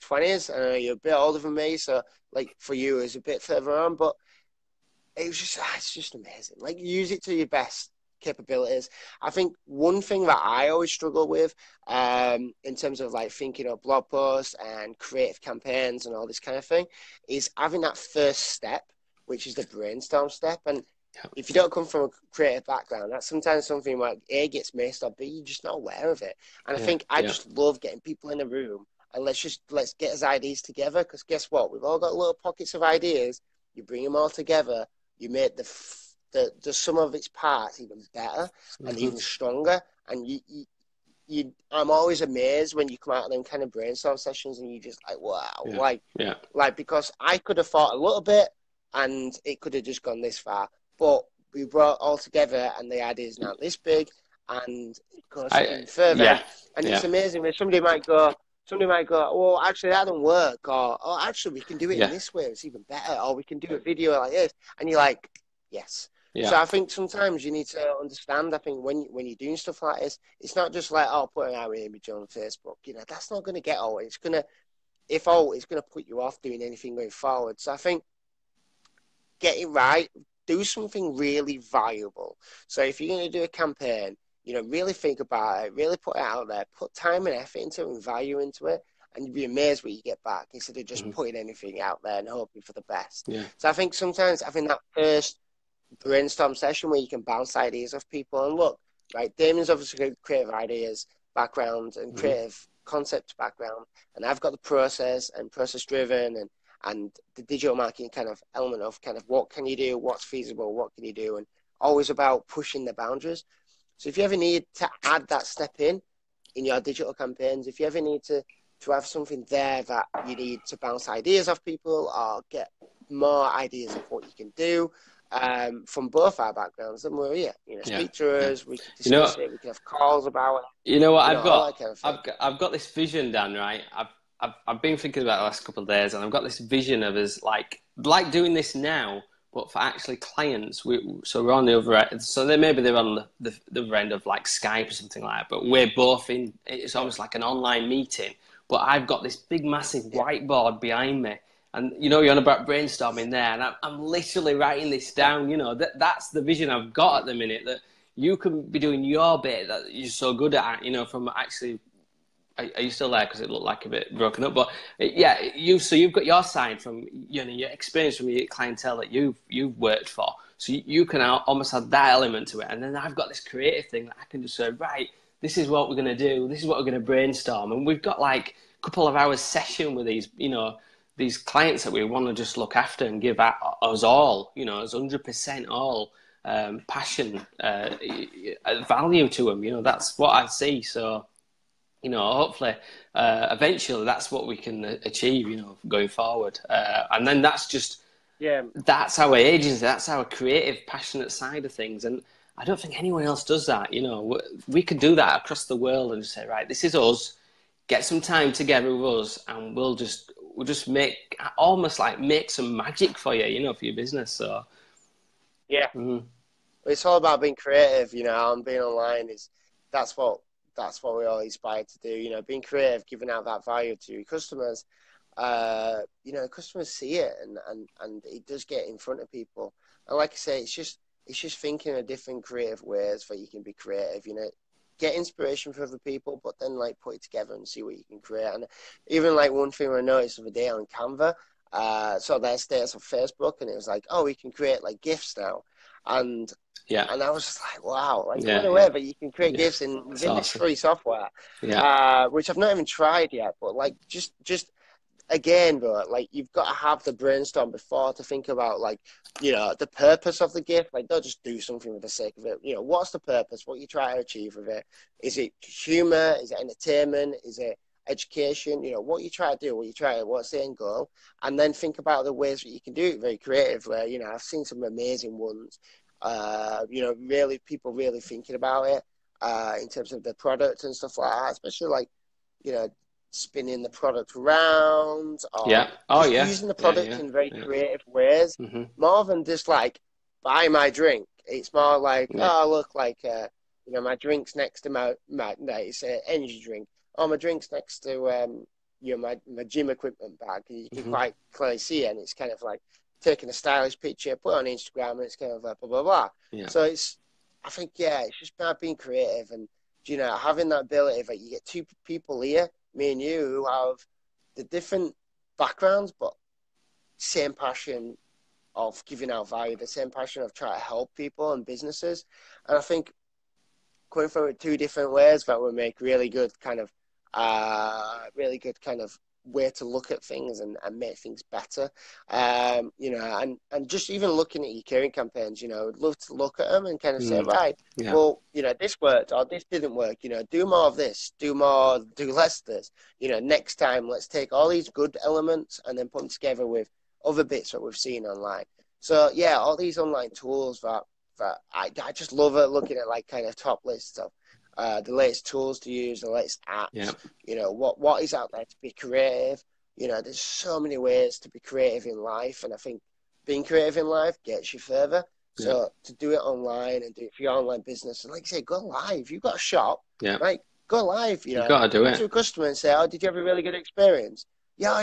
S2: 20s. I know you're a bit older than me, so like for you, it's a bit further on, but it's just amazing. Like, use it to your best capabilities. I think one thing that I always struggle with, in terms of like thinking of blog posts and creative campaigns and all this kind of thing, is having that first step, which is the brainstorm step. And if you don't come from a creative background, that's sometimes something like A, gets missed, or B, you're just not aware of it. And I think I just love getting people in a room and let's get his ideas together, because guess what? We've all got little pockets of ideas. You bring them all together. You make the sum of its parts even better and even stronger. And I'm always amazed when you come out of them kind of brainstorm sessions and you just like, wow, like because I could have thought a little bit and it could have just gone this far, but we brought it all together and the idea is now this big and it goes even further. And it's amazing when somebody might go, well, actually, that doesn't work. Or, oh, actually, we can do it in this way. It's even better. Or we can do a video like this. And you're like, yes. So I think sometimes you need to understand, I think when you're doing stuff like this, it's not just like, oh, putting our image on Facebook. You know, that's not going to get all. It's going to put you off doing anything going forward. So I think get it right. Do something really valuable. So if you're going to do a campaign, you know, really think about it, really put it out there, put time and effort into it and value into it, and you'd be amazed what you get back instead of just putting anything out there and hoping for the best. So I think sometimes having that first brainstorm session where you can bounce ideas off people, and look, right, Damion's obviously got creative ideas background and creative concept background, and I've got the process and process driven and the digital marketing kind of element of kind of what can you do, what's feasible, what can you do, and always about pushing the boundaries. So if you ever need to add that step in your digital campaigns, if you ever need to have something there that you need to bounce ideas off people or get more ideas of what you can do, from both our backgrounds, then we're here. You know, speak to us, we can
S1: You know,
S2: discuss it, we can have calls about it.
S1: you know what
S2: All that kind of thing.
S1: I've got this vision, Dan, right? I've been thinking about it the last couple of days, and I've got this vision of us like doing this now, but for actually clients. So we're on the other end. So maybe they're on the other end of like Skype or something like that, but we're both in. It's almost like an online meeting, but I've got this big, massive whiteboard behind me. And, you know, you're on about brainstorming there, and I'm literally writing this down. You know, that's the vision I've got at the minute, that you can be doing your bit that you're so good at, you know, from actually, are you still there? Because it looked like a bit broken up. But, yeah, so you've got your side from, you know, your experience from your clientele that you've worked for. So you can almost add that element to it. And then I've got this creative thing that I can just say, right, this is what we're going to do. This is what we're going to brainstorm. And we've got like a couple of hours session with these, you know, these clients that we want to just look after and give us all, you know, as 100% all passion, value to them. You know, that's what I see. So, you know, hopefully, eventually that's what we can achieve, you know, going forward. And then that's our agency, that's our creative, passionate side of things. And I don't think anyone else does that. You know, we could do that across the world and say, right, this is us. Get some time together with us, and we'll just make some magic for you, you know, for your business. So
S2: yeah, it's all about being creative, you know, and being online that's what we all aspire to do, you know, being creative, giving out that value to your customers. You know, customers see it, and it does get in front of people. And like I say, it's just thinking of different creative ways that you can be creative, you know. Get inspiration from other people, but then like put it together and see what you can create. And even like one thing I noticed the other day on Canva, saw their status on Facebook, and it was like, oh, we can create like GIFs now, and I was just like, wow, like what a way, but you can create GIFs within this free software, which I've not even tried yet, but like just again, bro, like you've got to have the brainstorm before to think about, like, you know, the purpose of the gift. Like, don't just do something for the sake of it. You know, what's the purpose? What you try to achieve with it? Is it humor? Is it entertainment? Is it education? You know, what you try to do, what's the end goal? And then think about the ways that you can do it very creatively. You know, I've seen some amazing ones. You know, really people really thinking about it in terms of the product and stuff like that, especially like, you know, spinning the product around, or using the product in very creative ways, more than just like buy my drink. It's more like, oh, look, like you know, my drink's next to my it's an energy drink. Oh, my drink's next to you know, my gym equipment bag. You can quite clearly see it, and it's kind of like taking a stylish picture, put it on Instagram, and it's kind of like blah blah blah. So I think it's just about being creative, and, you know, having that ability that you get two people here, me and you, who have the different backgrounds, but same passion of giving out value, the same passion of trying to help people and businesses. And I think coming from it two different ways, that will make really good kind of way to look at things and make things better. You know, and just even looking at your current campaigns, you know, I'd love to look at them and kind of say, right, well, you know, this worked or this didn't work, you know, do more of this, do less of this. You know, next time, let's take all these good elements and then put them together with other bits that we've seen online. So yeah, all these online tools that I just love it, looking at like kind of top lists of the latest tools to use, the latest apps, you know, what is out there to be creative. You know, there's so many ways to be creative in life, and I think being creative in life gets you further. So to do it online and do it for your online business, and like I say, go live. You've got a shop, right? Go live. You know,
S1: got to do it
S2: to a customer and say, oh, did you have a really good experience? Yeah.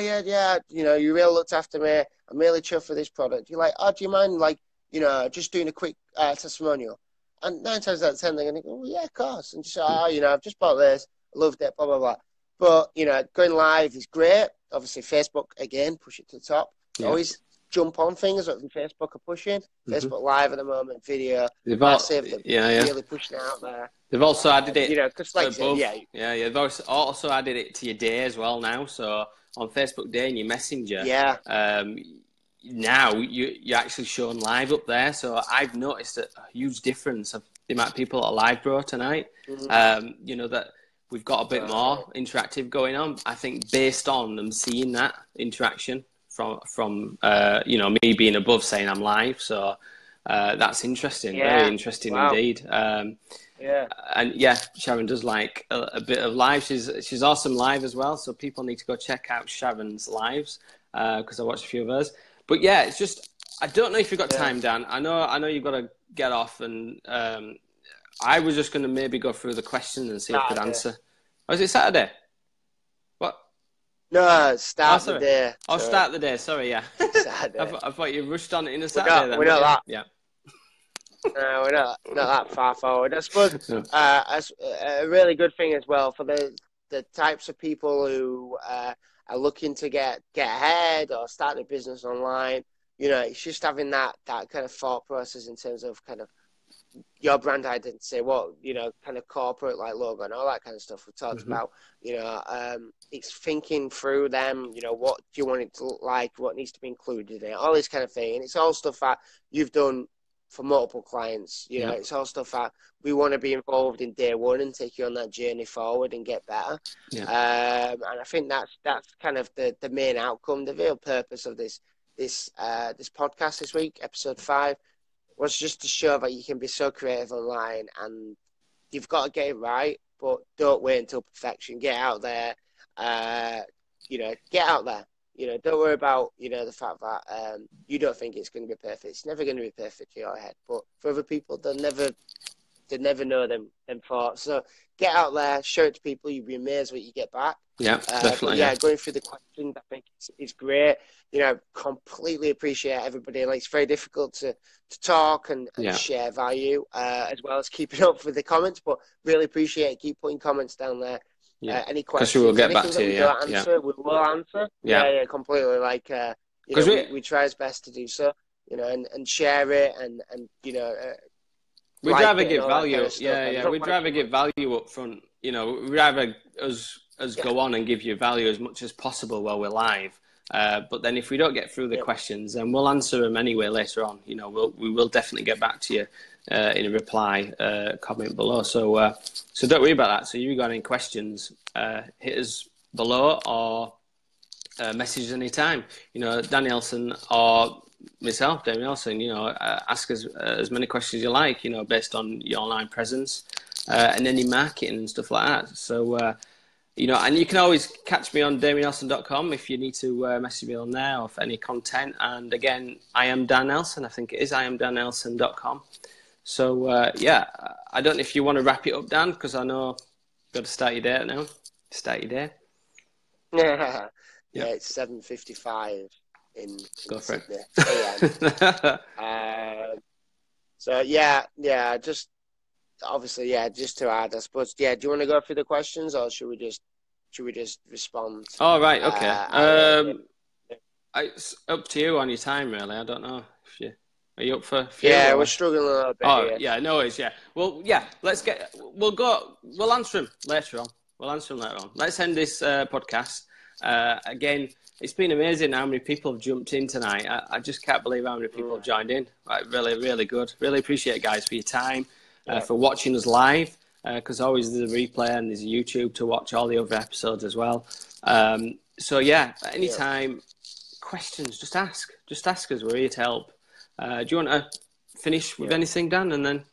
S2: You know, you really looked after me. I'm really chuffed for this product. You're like, oh, do you mind, like, you know, just doing a quick testimonial? And 9 times out of 10, they're going to go, well, yeah, of course. And just say, oh, you know, I've just bought this. I loved it, blah, blah, blah. But, you know, going live is great. Obviously, Facebook, again, push it to the top. Always jump on things that Facebook are pushing. Facebook Live at the moment, video, massive. They're really pushing it out there.
S1: They've also added it,
S2: you know, because like
S1: they've also added it to your day as well now. So on Facebook Day and your Messenger, now you're actually showing live up there. So I've noticed a huge difference of the amount of people that are live, bro, tonight. You know, that we've got a bit more interactive going on. I think based on them seeing that interaction from you know, me being above saying I'm live. So That's interesting.
S2: Yeah.
S1: Very interesting
S2: Wow.
S1: indeed.
S2: Yeah.
S1: And yeah, Sharon does like a bit of live. She's awesome live as well. So people need to go check out Sharon's lives because I watched a few of hers. But yeah, it's just I don't know if you've got time, Dan. I know you've got to get off, and I was just going to maybe go through the questions and see if I could answer. Oh, is it Saturday? What?
S2: No, start the day.
S1: Oh, start the day. Sorry, yeah.
S2: Saturday.
S1: I thought you rushed on it in a Saturday.
S2: We're not that.
S1: Yeah.
S2: No, we're not that far forward. I suppose a really good thing as well for the types of people who are looking to get ahead or start their business online. You know, it's just having that kind of thought process in terms of kind of your brand identity, what, you know, kind of corporate like logo and all that kind of stuff we talked about. You know, it's thinking through them, you know, what do you want it to look like, what needs to be included in it, all this kind of thing. And it's all stuff that you've done for multiple clients. You know, it's all stuff that we want to be involved in day one and take you on that journey forward and get better. And I think that's kind of the main outcome, the real purpose of this podcast this week, episode 5, was just to show that you can be so creative online, and you've got to get it right, but don't wait until perfection. Get out there, you know, get out there. You know, don't worry about, you know, the fact that you don't think it's going to be perfect. It's never going to be perfect in your head. But for other people, they never know them thoughts. So get out there, show it to people. You'll be amazed what you get back.
S1: Yeah, definitely.
S2: But going through the questions, I think it's great. You know, completely appreciate everybody. Like, it's very difficult to talk and share value, as well as keeping up with the comments. But really appreciate it. Keep putting comments down there. Any questions?
S1: We'll get back to you.
S2: We will answer. Yeah, completely. Like, you know, we try our best to do so. You know, and share it, and you know.
S1: We'd rather give value. Kind of we'd rather give value up front. You know, we'd rather us go on and give you value as much as possible while we're live. But then if we don't get through the questions, then we'll answer them anyway later on. You know, we will definitely get back to you in a reply comment below. So don't worry about that. So if you've got any questions, hit us below or message us anytime. You know, Danny Elson or myself, Damion Elson, you know, ask us as many questions you like, you know, based on your online presence and any marketing and stuff like that. So, you know, and you can always catch me on DamionElson.com if you need to message me on there or for any content. And again, I am Dan Elson. I think it is IamDanElson.com. So, I don't know if you want to wrap it up, Dan, because I know you've got to start your day now. Start your day.
S2: Yeah, it's 7:55 in
S1: Go for
S2: Sydney.
S1: it.
S2: So, just obviously, just to add, I suppose, do you want to go through the questions, or should we just respond?
S1: Oh, right, okay. It's up to you on your time, really. I don't know if you are you up for a few?
S2: Yeah, we're struggling a little bit.
S1: Oh, yeah, no worries. Yeah, well, we'll answer them later on. Let's end this podcast. Again, it's been amazing how many people have jumped in tonight. I just can't believe how many people have joined in. Like, really, really good. Really appreciate it, guys, for your time, for watching us live, because always there's a replay and there's a YouTube to watch all the other episodes as well. Anytime, questions, just ask. Just ask us. We're here to help. Do you want to finish with anything, Dan, and then?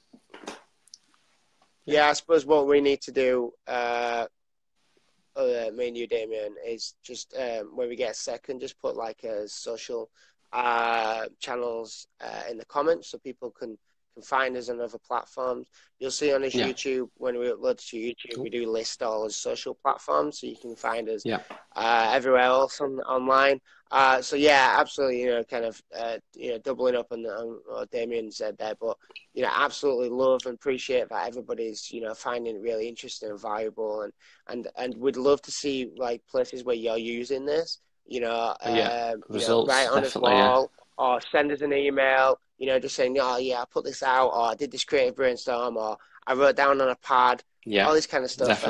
S2: Yeah, I suppose what we need to do, me and you, Damion, is just when we get a second, just put like a social channels in the comments so people can find us on other platforms. You'll see on his YouTube, when we upload to YouTube, we do list all his social platforms, so you can find us everywhere else online. Absolutely, you know, kind of, doubling up on what Damion said there, but, you know, absolutely love and appreciate that everybody's, you know, finding it really interesting and valuable, and we'd love to see, like, places where you're using this, results, right on his wall, or send us an email, you know, just saying, I put this out, or I did this creative brainstorm, or I wrote down on a pad, all this kind of stuff.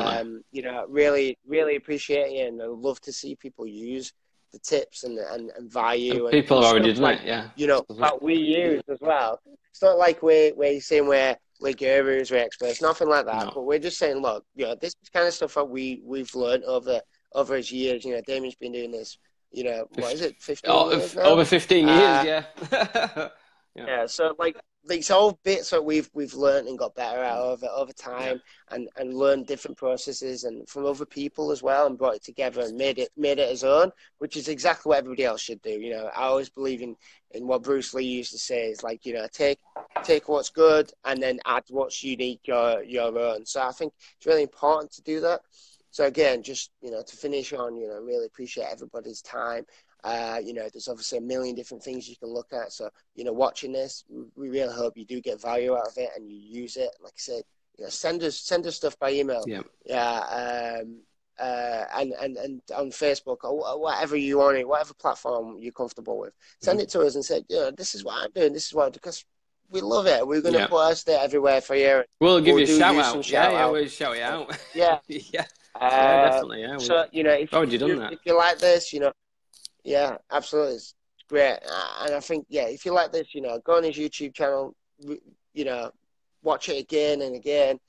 S2: You know, really, really appreciate it, and I'd love to see people use the tips and value. And
S1: people already did
S2: like,
S1: it,
S2: you know, that we use as well. It's not like we're saying we're gurus, we're experts, nothing like that. No. But we're just saying, look, you know, this kind of stuff that we've learned over his years. You know, Damien's been doing this. You know, what is it, 15 years now?
S1: Over 15 years,
S2: yeah. So, like, It's all bits that we've learned and got better at over time, and learned different processes and from other people as well, and brought it together and made it his own, which is exactly what everybody else should do. You know, I always believe in what Bruce Lee used to say is like, you know, take what's good and then add what's unique, your own. So I think it's really important to do that. So again, just, you know, to finish on, you know, really appreciate everybody's time. You know, there's obviously a million different things you can look at. So, you know, watching this, we really hope you do get value out of it and you use it. Like I said, you know, send us stuff by email. Yeah. And on Facebook or whatever you want it, whatever platform you're comfortable with, send it to us and say, you know, this is what I'm doing. This is what I do, because we love it. We're going to put our state everywhere for you.
S1: We'll give you a shout out. Yeah, we'll shout it out.
S2: Yeah.
S1: Yeah, definitely. Yeah.
S2: So, you know, if you like this, you know, yeah, absolutely. It's great. And I think, yeah, if you like this, you know, go on his YouTube channel, you know, watch it again and again,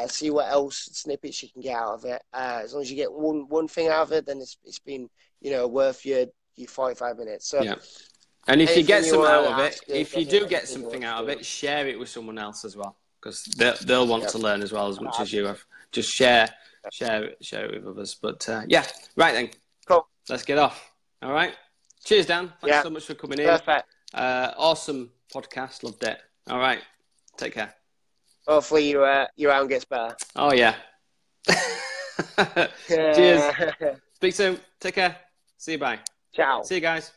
S2: see what else snippets you can get out of it. As long as you get one thing out of it, then it's been, you know, worth your 45 minutes. So,
S1: yeah. And if you get something out of it, if you do get something out of it, share it with someone else as well, because they'll want to learn as well as much as you have. Just share it with others. But yeah, right then.
S2: Cool.
S1: Let's get off. All right. Cheers, Dan. Thanks so much for coming in.
S2: Perfect.
S1: Awesome podcast. Loved it. All right. Take care.
S2: Hopefully your arm gets better.
S1: Oh, yeah. Cheers. Speak soon. Take care. See you. Bye.
S2: Ciao.
S1: See you guys.